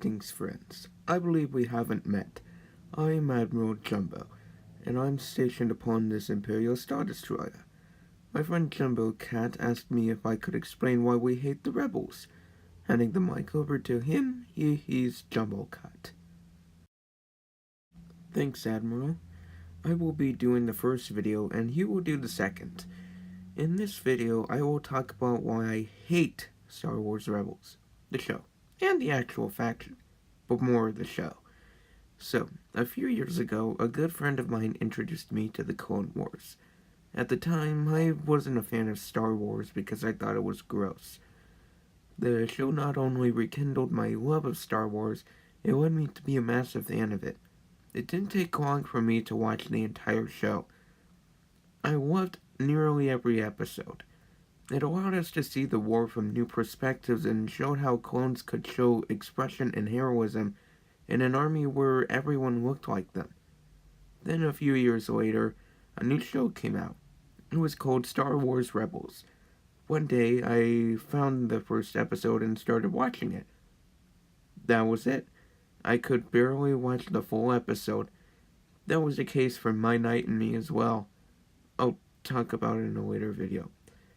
Greetings, friends. I believe we haven't met. I am Admiral Jumbo, and I'm stationed upon this Imperial Star Destroyer. My friend Jumbo Cat asked me if I could explain why we hate the rebels. Handing the mic over to him, he's Jumbo Cat. Thanks, Admiral. I will be doing the first video, and he will do the second. In this video, I will talk about why I hate Star Wars Rebels, the show, and the actual faction, but more of the show. So, a few years ago, a good friend of mine introduced me to the Clone Wars. At the time, I wasn't a fan of Star Wars because I thought it was gross. The show not only rekindled my love of Star Wars, it led me to be a massive fan of it. It didn't take long for me to watch the entire show. I loved nearly every episode. It allowed us to see the war from new perspectives and showed how clones could show expression and heroism in an army where everyone looked like them. Then a few years later, a new show came out. It was called Star Wars Rebels. One day, I found the first episode and started watching it. That was it. I could barely watch the full episode. That was the case for My Knight and Me as well. I'll talk about it in a later video.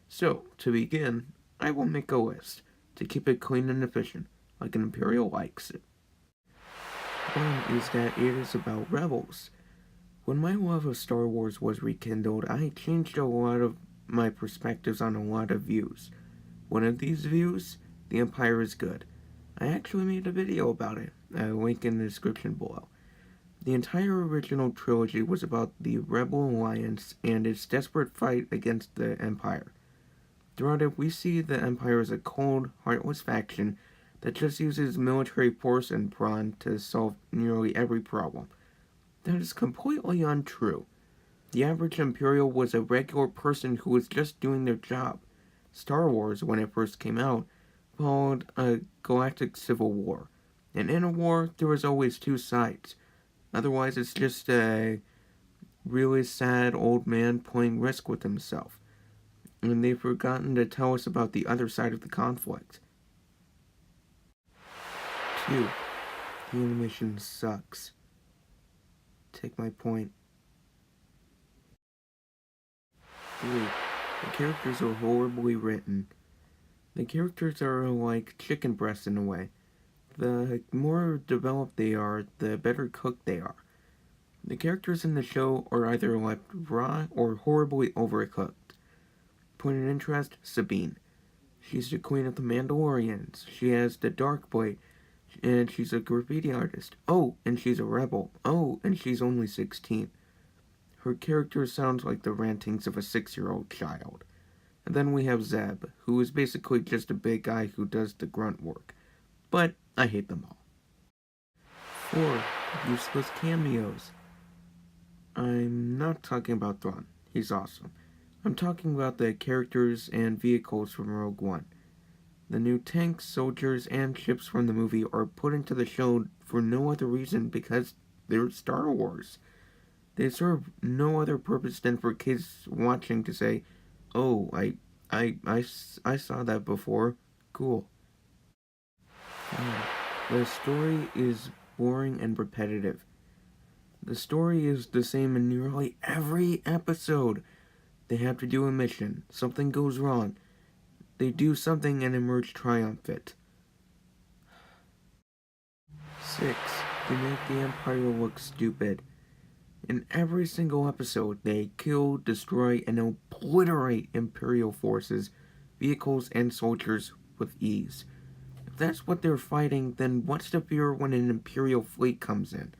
So, to begin, I will make a list to keep it clean and efficient, like an Imperial likes it. One is that it is about rebels. When my love of Star Wars was rekindled, I changed a lot of my perspectives on a lot of views. One of these views, the Empire is good. I actually made a video about it, a link in the description below. The entire original trilogy was about the Rebel Alliance and its desperate fight against the Empire. Throughout it, we see the Empire as a cold, heartless faction that just uses military force and brawn to solve nearly every problem. That is completely untrue. The average Imperial was a regular person who was just doing their job. Star Wars, when it first came out, followed a galactic civil war. And in a war, there was always two sides. Otherwise, it's just a really sad old man playing Risk with himself. And they've forgotten to tell us about the other side of the conflict. 2. The animation sucks. Take my point. 3. The characters are horribly written. The characters are like chicken breasts in a way. The more developed they are, the better cooked they are. The characters in the show are either left raw or horribly overcooked. Point of interest, Sabine. She's the queen of the Mandalorians. She has the dark blade, and she's a graffiti artist. Oh, and she's a rebel. Oh, and she's only 16. Her character sounds like the rantings of a 6-year-old child. And then we have Zeb, who is basically just a big guy who does the grunt work. But I hate them all. 4. Useless cameos. I'm not talking about Thrawn. He's awesome. I'm talking about the characters and vehicles from Rogue One. The new tanks, soldiers, and ships from the movie are put into the show for no other reason because they're Star Wars. They serve no other purpose than for kids watching to say, "Oh, I saw that before. Cool." The story is boring and repetitive. The story is the same in nearly every episode. They have to do a mission. Something goes wrong. They do something and emerge triumphant. 6. They make the Empire look stupid. In every single episode, they kill, destroy, and obliterate Imperial forces, vehicles, and soldiers with ease. If that's what they're fighting, then what's the fear when an Imperial fleet comes in?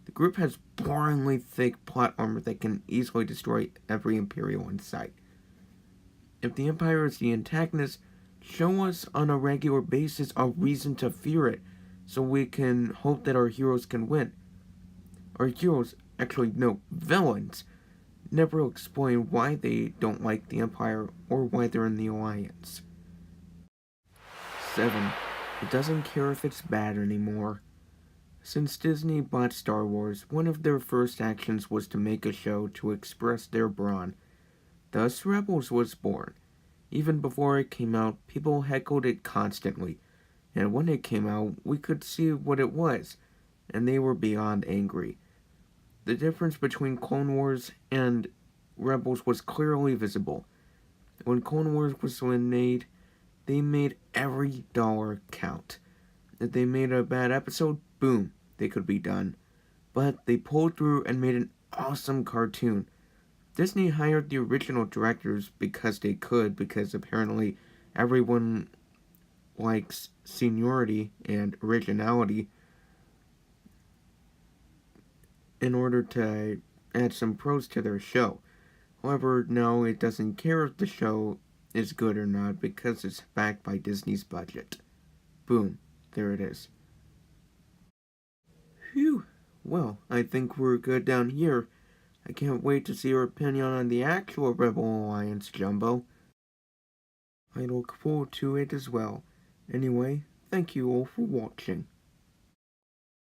The group has boringly thick plot armor that can easily destroy every Imperial in sight. If the Empire is the antagonist, show us on a regular basis a reason to fear it, so we can hope that our heroes can win. Our heroes, actually no, villains, never explain why they don't like the Empire or why they're in the Alliance. 7. It doesn't care if it's bad anymore. Since Disney bought Star Wars, one of their first actions was to make a show to express their brawn. Thus, Rebels was born. Even before it came out, people heckled it constantly, and when it came out, we could see what it was, and they were beyond angry. The difference between Clone Wars and Rebels was clearly visible. When Clone Wars was made, they made every dollar count. If they made a bad episode, boom, they could be done. But they pulled through and made an awesome cartoon. Disney hired the original directors because they could, because apparently everyone likes seniority and originality, in order to add some pros to their show. However, now it doesn't care if the show is good or not because it's backed by Disney's budget. Boom, there it is. Phew, well, I think we're good down here. I can't wait to see your opinion on the actual Rebel Alliance, Jumbo. I look forward to it as well. Anyway, thank you all for watching.